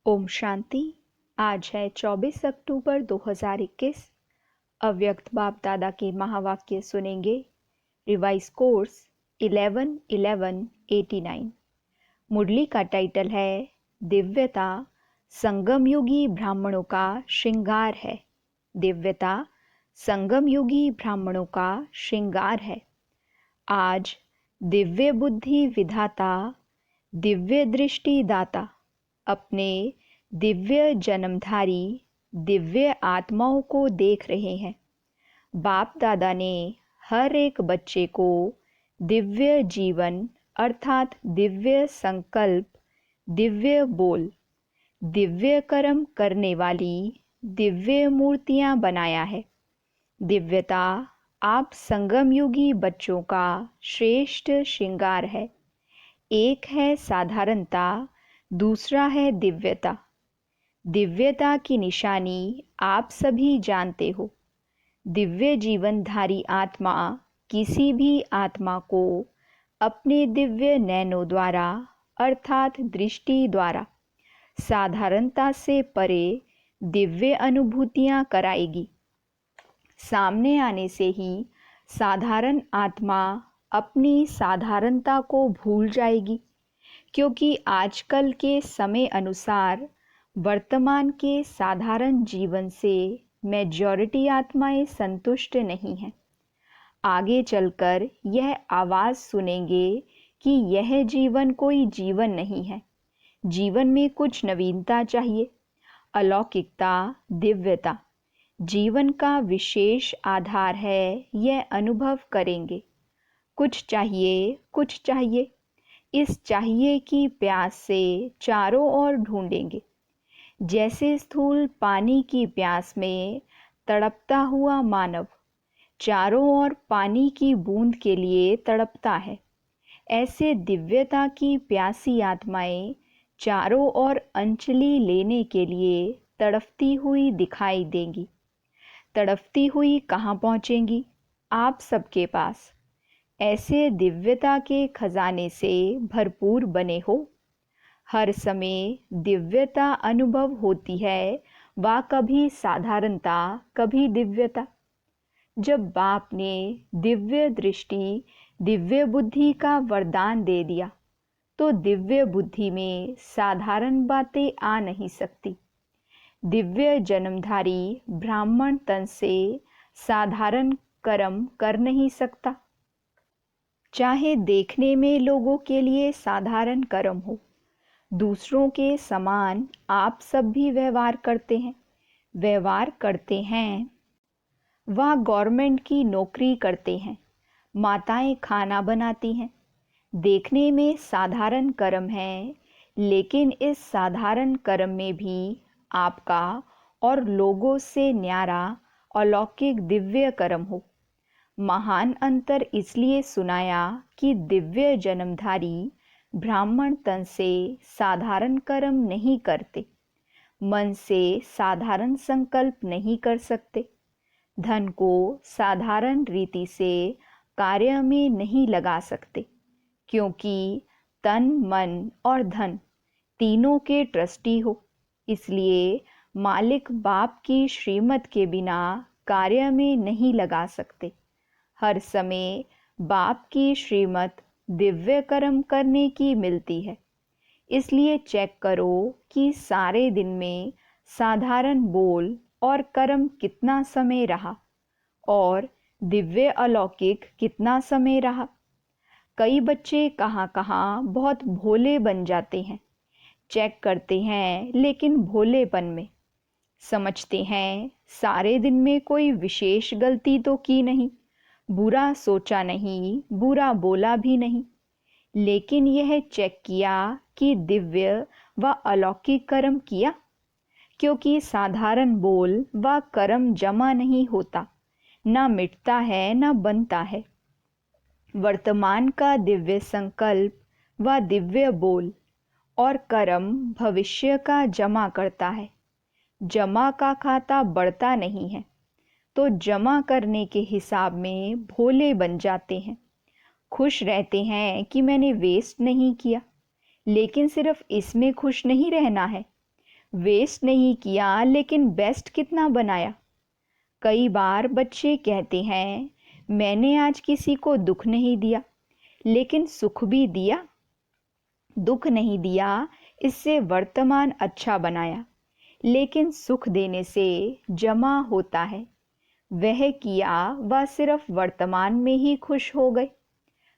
ओम शांति। आज है 24 अक्टूबर 2021। अव्यक्त बाप दादा के महावाक्य सुनेंगे। Revise course 11-11-89। मुरली का टाइटल है दिव्यता संगम युगी ब्राह्मणों का श्रृंगार है। दिव्यता संगम युगी ब्राह्मणों का श्रृंगार है। आज दिव्य बुद्धि विधाता, दिव्य दृष्टि दाता अपने दिव्य जन्मधारी दिव्य आत्माओं को देख रहे हैं। बाप दादा ने हर एक बच्चे को दिव्य जीवन अर्थात दिव्य संकल्प, दिव्य बोल, दिव्य कर्म करने वाली दिव्य मूर्तियां बनाया है। दिव्यता आप संगम युगी बच्चों का श्रेष्ठ श्रृंगार है। एक है साधारणता, दूसरा है दिव्यता। दिव्यता की निशानी आप सभी जानते हो। दिव्य जीवनधारी आत्मा किसी भी आत्मा को अपने दिव्य नैनों द्वारा अर्थात दृष्टि द्वारा साधारणता से परे दिव्य अनुभूतियां कराएगी। सामने आने से ही साधारण आत्मा अपनी साधारणता को भूल जाएगी, क्योंकि आजकल के समय अनुसार वर्तमान के साधारण जीवन से मेजॉरिटी आत्माएं संतुष्ट नहीं हैं। आगे चलकर यह आवाज़ सुनेंगे कि यह जीवन कोई जीवन नहीं है। जीवन में कुछ नवीनता चाहिए, अलौकिकता, दिव्यता जीवन का विशेष आधार है। यह अनुभव करेंगे। कुछ चाहिए, कुछ चाहिए। इस चाहिए की प्यास से चारों ओर ढूंढेंगे। जैसे स्थूल पानी की प्यास में तड़पता हुआ मानव चारों ओर पानी की बूंद के लिए तड़पता है, ऐसे दिव्यता की प्यासी आत्माएं चारों ओर अंजलि लेने के लिए तड़पती हुई दिखाई देंगी। तड़पती हुई कहाँ पहुँचेंगी? आप सबके पास। ऐसे दिव्यता के खजाने से भरपूर बने हो। हर समय दिव्यता अनुभव होती है, व कभी साधारणता, कभी दिव्यता। जब बाप ने दिव्य दृष्टि, दिव्य बुद्धि का वरदान दे दिया, तो दिव्य बुद्धि में साधारण बातें आ नहीं सकती। दिव्य जन्मधारी ब्राह्मण तन से साधारण कर्म कर नहीं सकता। चाहे देखने में लोगों के लिए साधारण कर्म हो, दूसरों के समान आप सब भी व्यवहार करते हैं। वह गवर्नमेंट की नौकरी करते हैं, माताएं खाना बनाती हैं। देखने में साधारण कर्म है, लेकिन इस साधारण कर्म में भी आपका और लोगों से न्यारा अलौकिक दिव्य कर्म हो। महान अंतर इसलिए सुनाया कि दिव्य जन्मधारी ब्राह्मण तन से साधारण कर्म नहीं करते, मन से साधारण संकल्प नहीं कर सकते, धन को साधारण रीति से कार्य में नहीं लगा सकते, क्योंकि तन, मन और धन तीनों के ट्रस्टी हो। इसलिए मालिक बाप की श्रीमत के बिना कार्य में नहीं लगा सकते। हर समय बाप की श्रीमत दिव्य कर्म करने की मिलती है। इसलिए चेक करो कि सारे दिन में साधारण बोल और कर्म कितना समय रहा और दिव्य अलौकिक कितना समय रहा। कई बच्चे कहाँ कहाँ बहुत भोले बन जाते हैं। चेक करते हैं, लेकिन भोलेपन में समझते हैं सारे दिन में कोई विशेष गलती तो की नहीं, बुरा सोचा नहीं, बुरा बोला भी नहीं, लेकिन यह चेक किया कि दिव्य व अलौकिक कर्म किया, क्योंकि साधारण बोल व कर्म जमा नहीं होता, ना मिटता है ना बनता है। वर्तमान का दिव्य संकल्प व दिव्य बोल और कर्म भविष्य का जमा करता है। जमा का खाता बढ़ता नहीं है, तो जमा करने के हिसाब में भोले बन जाते हैं। खुश रहते हैं कि मैंने वेस्ट नहीं किया, लेकिन सिर्फ इसमें खुश नहीं रहना है, वेस्ट नहीं किया, लेकिन बेस्ट कितना बनाया। कई बार बच्चे कहते हैं, मैंने आज किसी को दुख नहीं दिया, लेकिन सुख भी दिया। दुख नहीं दिया, इससे वर्तमान अच्छा बनाया, लेकिन सुख देने से जमा होता है। वह किया वह सिर्फ वर्तमान में ही खुश हो गए।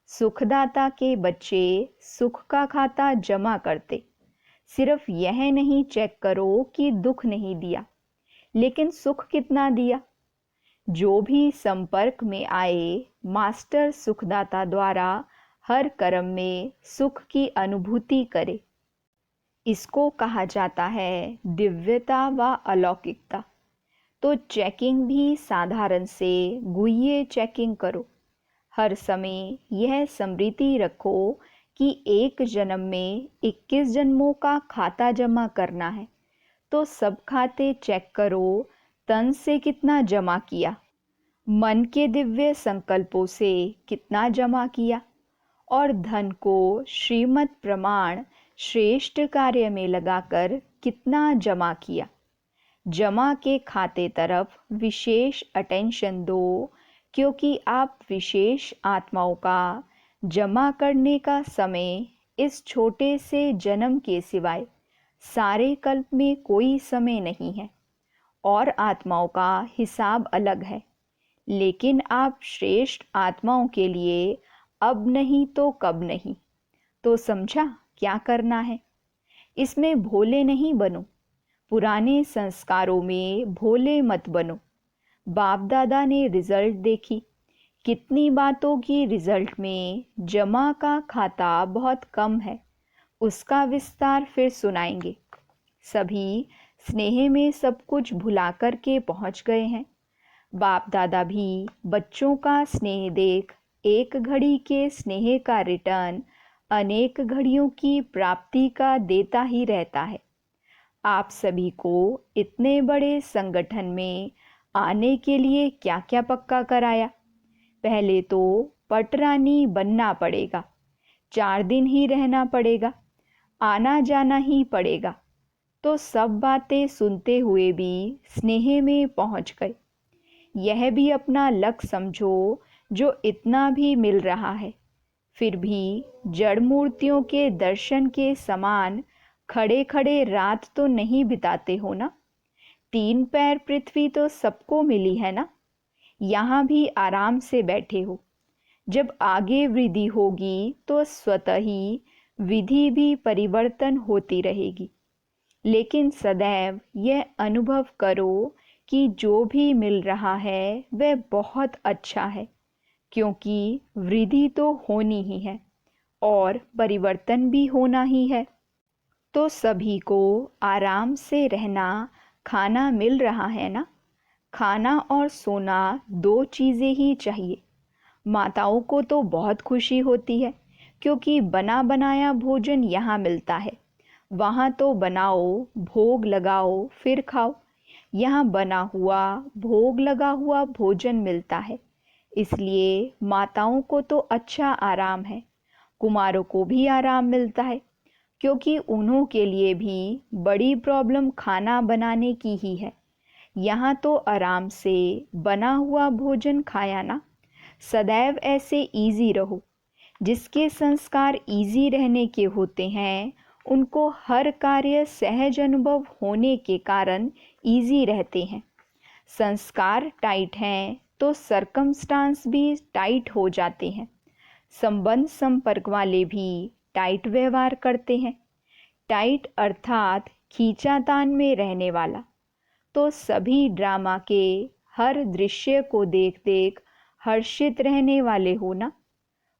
सुखदाता के बच्चे सुख का खाता जमा करते। सिर्फ यह नहीं चेक करो कि दुख नहीं दिया, लेकिन सुख कितना दिया। जो भी संपर्क में आए, मास्टर सुखदाता द्वारा हर कर्म में सुख की अनुभूति करे। इसको कहा जाता है दिव्यता व अलौकिकता। तो चेकिंग भी साधारण से गुह्य चेकिंग करो। हर समय यह स्मृति रखो कि एक जन्म में 21 जन्मों का खाता जमा करना है। तो सब खाते चेक करो, तन से कितना जमा किया, मन के दिव्य संकल्पों से कितना जमा किया, और धन को श्रीमत प्रमाण श्रेष्ठ कार्य में लगाकर कितना जमा किया। जमा के खाते तरफ विशेष अटेंशन दो, क्योंकि आप विशेष आत्माओं का जमा करने का समय इस छोटे से जन्म के सिवाय सारे कल्प में कोई समय नहीं है। और आत्माओं का हिसाब अलग है, लेकिन आप श्रेष्ठ आत्माओं के लिए अब नहीं तो कब नहीं। तो समझा क्या करना है। इसमें भोले नहीं बनो, पुराने संस्कारों में भोले मत बनो। बाप दादा ने रिजल्ट देखी, कितनी बातों की रिजल्ट में जमा का खाता बहुत कम है। उसका विस्तार फिर सुनाएंगे। सभी स्नेह में सब कुछ भुला कर के पहुंच गए हैं। बाप दादा भी बच्चों का स्नेह देख एक घड़ी के स्नेह का रिटर्न अनेक घड़ियों की प्राप्ति का देता ही रहता है। आप सभी को इतने बड़े संगठन में आने के लिए क्या क्या पक्का कराया। पहले तो पटरानी बनना पड़ेगा, 4 दिन ही रहना पड़ेगा, आना जाना ही पड़ेगा। तो सब बातें सुनते हुए भी स्नेह में पहुंच गए। यह भी अपना लक समझो जो इतना भी मिल रहा है। फिर भी जड़ मूर्तियों के दर्शन के समान खड़े खड़े रात तो नहीं बिताते हो ना। 3 पैर पृथ्वी तो सबको मिली है ना। यहाँ भी आराम से बैठे हो। जब आगे वृद्धि होगी तो स्वतः ही विधि भी परिवर्तन होती रहेगी। लेकिन सदैव यह अनुभव करो कि जो भी मिल रहा है वह बहुत अच्छा है, क्योंकि वृद्धि तो होनी ही है और परिवर्तन भी होना ही है। तो सभी को आराम से रहना, खाना मिल रहा है ना। खाना और सोना 2 चीज़ें ही चाहिए। माताओं को तो बहुत खुशी होती है, क्योंकि बना बनाया भोजन यहाँ मिलता है। वहाँ तो बनाओ, भोग लगाओ, फिर खाओ। यहाँ बना हुआ, भोग लगा हुआ भोजन मिलता है। इसलिए माताओं को तो अच्छा आराम है। कुमारों को भी आराम मिलता है, क्योंकि उन्हों के लिए भी बड़ी प्रॉब्लम खाना बनाने की ही है। यहाँ तो आराम से बना हुआ भोजन खाया ना। सदैव ऐसे इजी रहो। जिसके संस्कार इजी रहने के होते हैं, उनको हर कार्य सहज अनुभव होने के कारण इजी रहते हैं। संस्कार टाइट हैं तो सरकमस्टांस भी टाइट हो जाते हैं। संबंध संपर्क वाले भी टाइट व्यवहार करते हैं। टाइट अर्थात खींचातान में रहने वाला। तो सभी ड्रामा के हर दृश्य को देख देख हर्षित रहने वाले हो ना।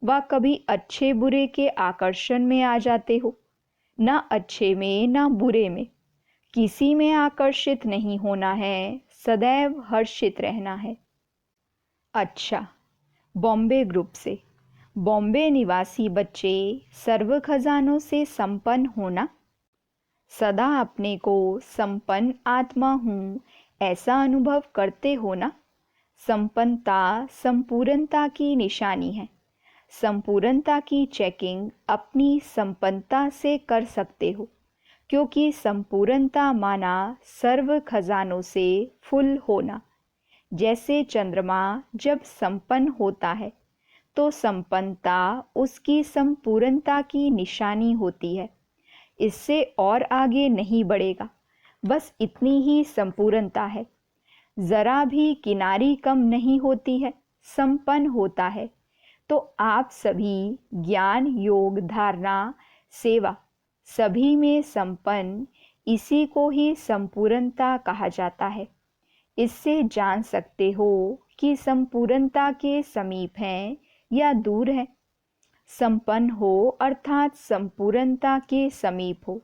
व कभी अच्छे बुरे के आकर्षण में आ जाते हो, ना अच्छे में ना बुरे में। किसी में आकर्षित नहीं होना है, सदैव हर्षित रहना है। अच्छा, बॉम्बे ग्रुप से बॉम्बे निवासी बच्चे सर्व खजानों से संपन्न होना। सदा अपने को संपन्न आत्मा हूँ ऐसा अनुभव करते हो ना। संपन्नता संपूर्णता की निशानी है। संपूर्णता की चेकिंग अपनी संपन्नता से कर सकते हो, क्योंकि संपूर्णता माना सर्व खजानों से फुल होना। जैसे चंद्रमा जब संपन्न होता है तो संपन्नता उसकी संपूर्णता की निशानी होती है, इससे और आगे नहीं बढ़ेगा, बस इतनी ही संपूर्णता है। जरा भी किनारी कम नहीं होती है, संपन्न होता है। तो आप सभी ज्ञान, योग, धारणा, सेवा सभी में संपन्न, इसी को ही संपूर्णता कहा जाता है। इससे जान सकते हो कि संपूर्णता के समीप हैं या दूर हैं। संपन्न हो अर्थात संपूर्णता के समीप हो,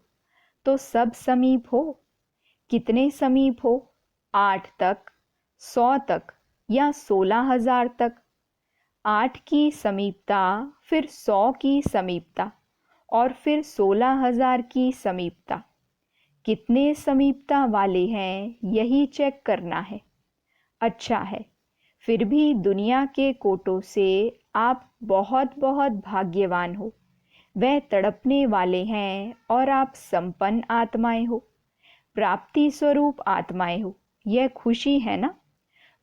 तो सब समीप हो। कितने समीप हो? 8 तक, 100 तक या 16,000 तक। 8 की समीपता, फिर 100 की समीपता और फिर 16,000 की समीपता। कितने समीपता वाले हैं, यही चेक करना है। अच्छा है, फिर भी दुनिया के कोटों से आप बहुत बहुत भाग्यवान हो। वह तड़पने वाले हैं और आप संपन्न आत्माएं हो, प्राप्ति स्वरूप आत्माएं हो। यह खुशी है ना?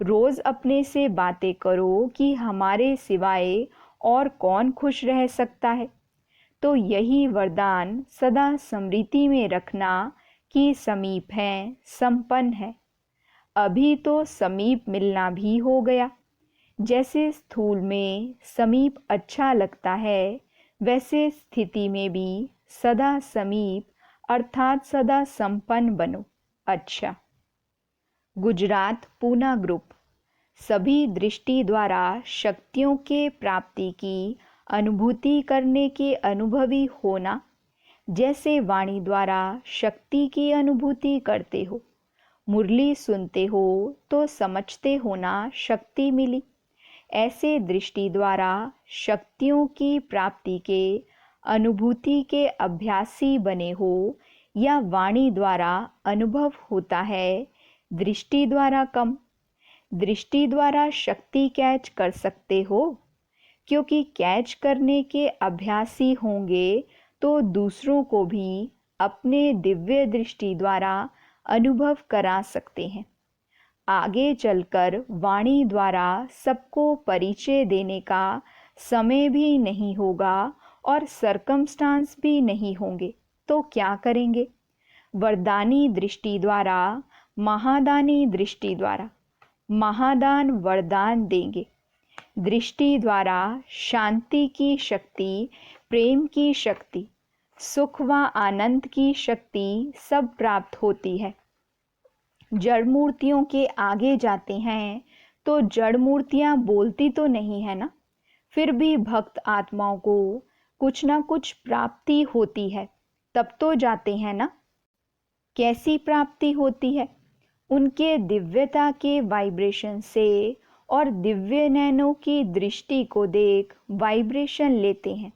रोज अपने से बातें करो कि हमारे सिवाय और कौन खुश रह सकता है। तो यही वरदान सदा स्मृति में रखना कि समीप है, संपन्न है। अभी तो समीप मिलना भी हो गया। जैसे स्थूल में समीप अच्छा लगता है, वैसे स्थिति में भी सदा समीप अर्थात सदा संपन्न बनो। अच्छा, गुजरात पूना ग्रुप। सभी दृष्टि द्वारा शक्तियों के प्राप्ति की अनुभूति करने के अनुभवी होना। जैसे वाणी द्वारा शक्ति की अनुभूति करते हो, मुरली सुनते हो तो समझते हो ना शक्ति मिली। ऐसे दृष्टि द्वारा शक्तियों की प्राप्ति के अनुभूति के अभ्यासी बने हो, या वाणी द्वारा अनुभव होता है, दृष्टि द्वारा कम। दृष्टि द्वारा शक्ति कैच कर सकते हो, क्योंकि कैच करने के अभ्यासी होंगे तो दूसरों को भी अपने दिव्य दृष्टि द्वारा अनुभव करा सकते हैं। आगे चलकर वाणी द्वारा सबको परिचय देने का समय भी नहीं होगा और सरकमस्टांस भी नहीं होंगे, तो क्या करेंगे? वरदानी दृष्टि द्वारा, महादानी दृष्टि द्वारा महादान वरदान देंगे। दृष्टि द्वारा शांति की शक्ति, प्रेम की शक्ति, सुख व आनंद की शक्ति सब प्राप्त होती है। जड़ मूर्तियों के आगे जाते हैं तो जड़ मूर्तियां बोलती तो नहीं है ना, फिर भी भक्त आत्माओं को कुछ ना कुछ प्राप्ति होती है, तब तो जाते हैं ना। कैसी प्राप्ति होती है? उनके दिव्यता के वाइब्रेशन से और दिव्य नैनों की दृष्टि को देख वाइब्रेशन लेते हैं।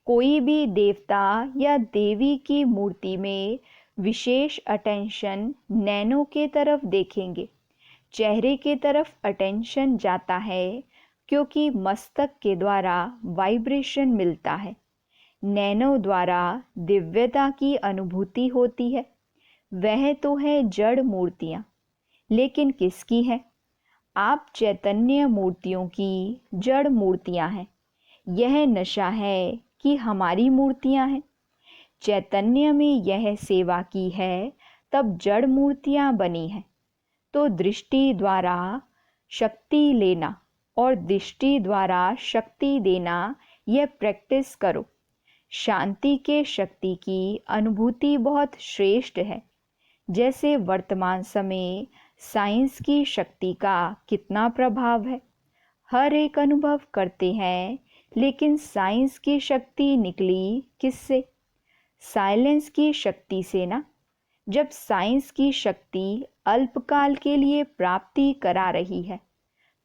कोई भी देवता या देवी की मूर्ति में विशेष अटेंशन नैनों के तरफ देखेंगे। चेहरे के तरफ अटेंशन जाता है क्योंकि मस्तक के द्वारा वाइब्रेशन मिलता है। नैनों द्वारा दिव्यता की अनुभूति होती है। वह तो है जड़ मूर्तियाँ, लेकिन किसकी है? आप चैतन्य मूर्तियों की जड़ मूर्तियाँ हैं। यह नशा है कि हमारी मूर्तियाँ हैं। चैतन्य में यह सेवा की है, तब जड़ मूर्तियाँ बनी हैं। तो दृष्टि द्वारा शक्ति लेना और दृष्टि द्वारा शक्ति देना, यह प्रैक्टिस करो। शांति के शक्ति की अनुभूति बहुत श्रेष्ठ है। जैसे वर्तमान समय साइंस की शक्ति का कितना प्रभाव है, हर एक अनुभव करते हैं, लेकिन साइंस की शक्ति निकली किससे? साइलेंस की शक्ति से ना। जब साइंस की शक्ति अल्पकाल के लिए प्राप्ति करा रही है,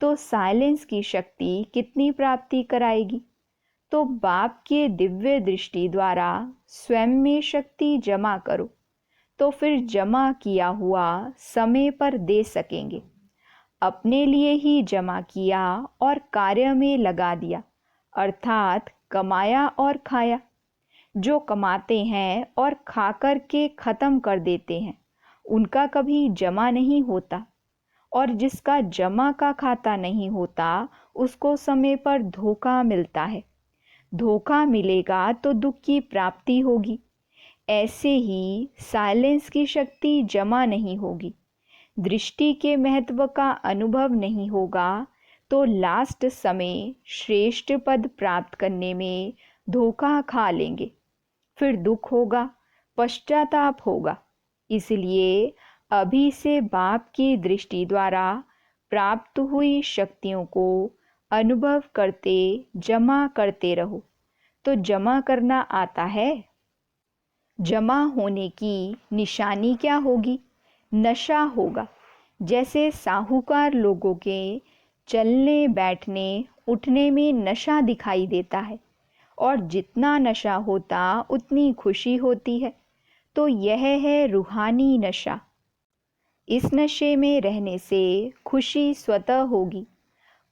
तो साइलेंस की शक्ति कितनी प्राप्ति कराएगी? तो बाप के दिव्य दृष्टि द्वारा स्वयं में शक्ति जमा करो, तो फिर जमा किया हुआ समय पर दे सकेंगे। अपने लिए ही जमा किया और कार्य में लगा दिया, अर्थात कमाया और खाया। जो कमाते हैं और खा कर के ख़त्म कर देते हैं, उनका कभी जमा नहीं होता, और जिसका जमा का खाता नहीं होता उसको समय पर धोखा मिलता है। धोखा मिलेगा तो दुख की प्राप्ति होगी। ऐसे ही साइलेंस की शक्ति जमा नहीं होगी, दृष्टि के महत्व का अनुभव नहीं होगा, तो लास्ट समय श्रेष्ठ पद प्राप्त करने में धोखा खा लेंगे, फिर दुख होगा, पश्चाताप होगा। इसलिए अभी से बाप की दृष्टि द्वारा प्राप्त हुई शक्तियों को अनुभव करते जमा करते रहो। तो जमा करना आता है। जमा होने की निशानी क्या होगी? नशा होगा। जैसे साहूकार लोगों के चलने बैठने उठने में नशा दिखाई देता है, और जितना नशा होता उतनी खुशी होती है। तो यह है रूहानी नशा। इस नशे में रहने से खुशी स्वतः होगी।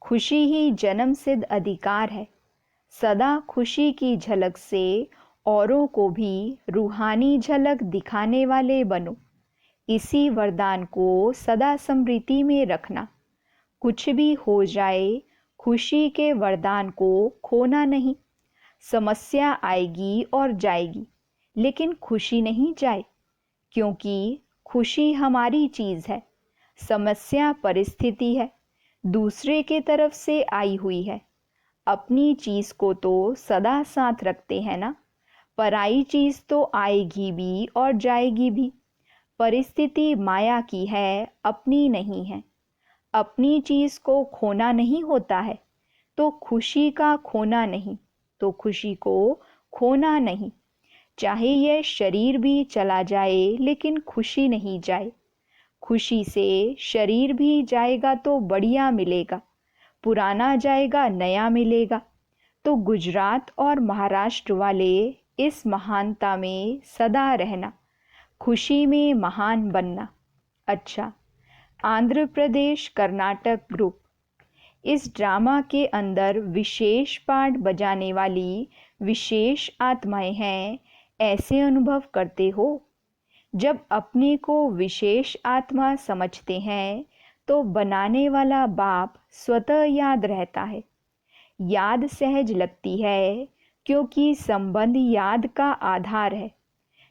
खुशी ही जन्म सिद्ध अधिकार है। सदा खुशी की झलक से औरों को भी रूहानी झलक दिखाने वाले बनो। इसी वरदान को सदा स्मृति में रखना। कुछ भी हो जाए, खुशी के वरदान को खोना नहीं। समस्या आएगी और जाएगी, लेकिन खुशी नहीं जाए, क्योंकि खुशी हमारी चीज़ है, समस्या परिस्थिति है, दूसरे के तरफ से आई हुई है। अपनी चीज़ को तो सदा साथ रखते हैं ना, पराई चीज़ तो आएगी भी और जाएगी भी। परिस्थिति माया की है, अपनी नहीं है। अपनी चीज़ को खोना नहीं होता है, तो खुशी का खोना नहीं, तो खुशी को खोना नहीं। चाहे यह शरीर भी चला जाए, लेकिन खुशी नहीं जाए। खुशी से शरीर भी जाएगा तो बढ़िया मिलेगा, पुराना जाएगा नया मिलेगा। तो गुजरात और महाराष्ट्र वाले इस महानता में सदा रहना, खुशी में महान बनना। अच्छा, आंध्र प्रदेश कर्नाटक ग्रुप, इस ड्रामा के अंदर विशेष पार्ट बजाने वाली विशेष आत्माएं हैं, ऐसे अनुभव करते हो। जब अपने को विशेष आत्मा समझते हैं तो बनाने वाला बाप स्वतः याद रहता है। याद सहज लगती है, क्योंकि संबंध याद का आधार है।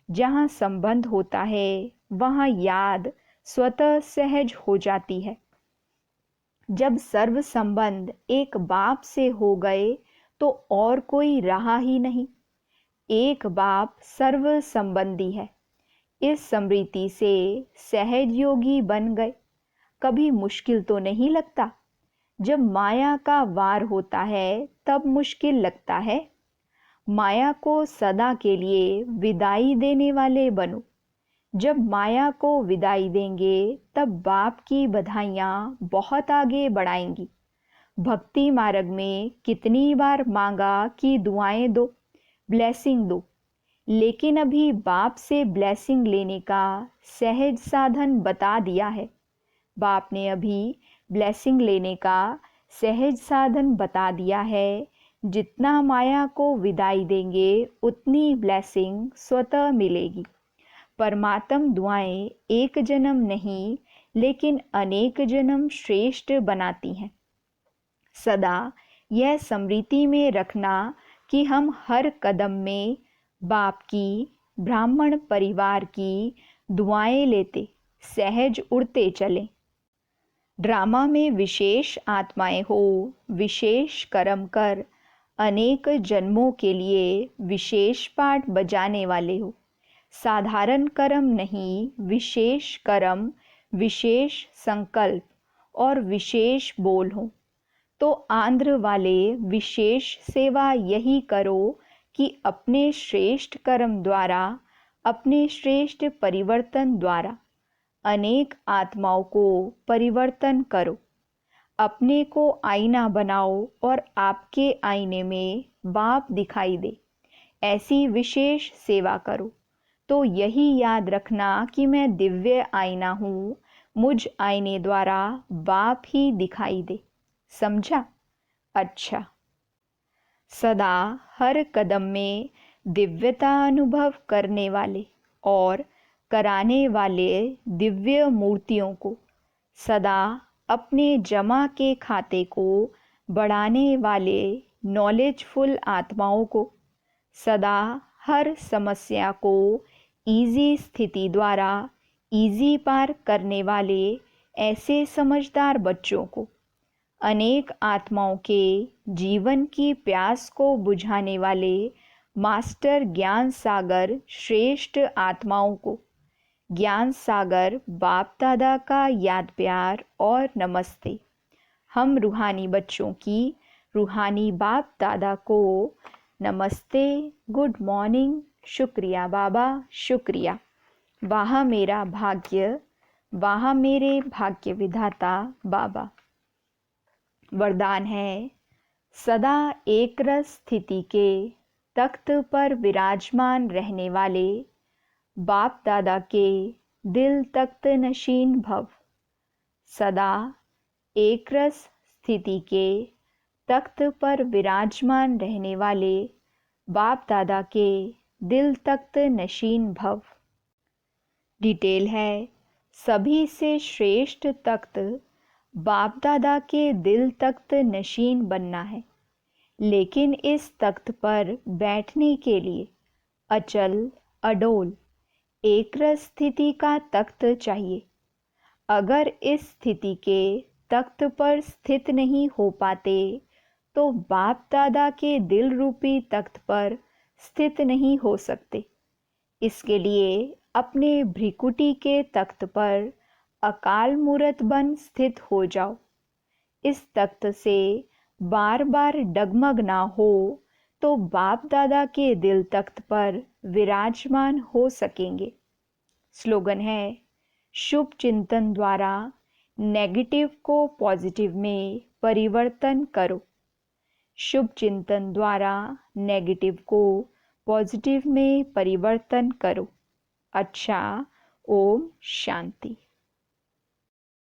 जहाँ संबंध होता है वहाँ याद स्वतः सहज हो जाती है। जब सर्व संबंध एक बाप से हो गए तो और कोई रहा ही नहीं। एक बाप सर्व संबंधी है। इस स्मृति से सहज योगी बन गए। कभी मुश्किल तो नहीं लगता। जब माया का वार होता है तब मुश्किल लगता है। माया को सदा के लिए विदाई देने वाले बनो। जब माया को विदाई देंगे तब बाप की बधाइयाँ बहुत आगे बढ़ाएंगी। भक्ति मार्ग में कितनी बार मांगा कि दुआएं दो, ब्लेसिंग दो, लेकिन अभी बाप से ब्लेसिंग लेने का सहज साधन बता दिया है। बाप ने अभी ब्लेसिंग लेने का सहज साधन बता दिया है। जितना माया को विदाई देंगे उतनी ब्लेसिंग स्वतः मिलेगी। परमात्म दुआएं एक जन्म नहीं, लेकिन अनेक जन्म श्रेष्ठ बनाती हैं। सदा यह स्मृति में रखना कि हम हर कदम में बाप की, ब्राह्मण परिवार की दुआएं लेते सहज उड़ते चलें। ड्रामा में विशेष आत्माएं हो, विशेष कर्म कर अनेक जन्मों के लिए विशेष पाठ बजाने वाले हो। साधारण कर्म नहीं, विशेष कर्म, विशेष संकल्प और विशेष बोल हो। तो आंध्र वाले विशेष सेवा यही करो कि अपने श्रेष्ठ कर्म द्वारा, अपने श्रेष्ठ परिवर्तन द्वारा अनेक आत्माओं को परिवर्तन करो। अपने को आईना बनाओ और आपके आईने में बाप दिखाई दे। ऐसी विशेष सेवा करो। तो यही याद रखना कि मैं दिव्य आईना हूँ, मुझ आईने द्वारा बाप ही दिखाई दे। समझा? अच्छा, सदा हर कदम में दिव्यता अनुभव करने वाले और कराने वाले दिव्य मूर्तियों को, सदा अपने जमा के खाते को बढ़ाने वाले नॉलेजफुल आत्माओं को, सदा हर समस्या को ईजी स्थिति द्वारा ईजी पार करने वाले ऐसे समझदार बच्चों को, अनेक आत्माओं के जीवन की प्यास को बुझाने वाले मास्टर ज्ञान सागर श्रेष्ठ आत्माओं को, ज्ञान सागर बाप दादा का याद प्यार और नमस्ते। हम रूहानी बच्चों की रूहानी बाप दादा को नमस्ते, गुड मॉर्निंग, शुक्रिया बाबा, शुक्रिया। वहाँ मेरा भाग्य, वहाँ मेरे भाग्य विधाता बाबा। वरदान है, सदा एक रस स्थिति के तख्त पर विराजमान रहने वाले बाप दादा के दिल तख्त नशीन भव। सदा एक रस स्थिति के तख्त पर विराजमान रहने वाले बाप दादा के दिल तख्त नशीन भव। डिटेल है, सभी से श्रेष्ठ तख्त बाप दादा के दिल तख्त नशीन बनना है, लेकिन इस तख्त पर बैठने के लिए अचल अडोल एक रस स्थिति का तख्त चाहिए। अगर इस स्थिति के तख्त पर स्थित नहीं हो पाते तो बाप दादा के दिल रूपी तख्त पर स्थित नहीं हो सकते। इसके लिए अपने भ्रिकुटी के तख्त पर अकाल मूर्त बन स्थित हो जाओ। इस तख्त से बार बार डगमग ना हो तो बाप दादा के दिल तख्त पर विराजमान हो सकेंगे। स्लोगन है, शुभ चिंतन द्वारा नेगेटिव को पॉजिटिव में परिवर्तन करो। शुभ चिंतन द्वारा नेगेटिव को पॉजिटिव में परिवर्तन करो। अच्छा, ओम शांति।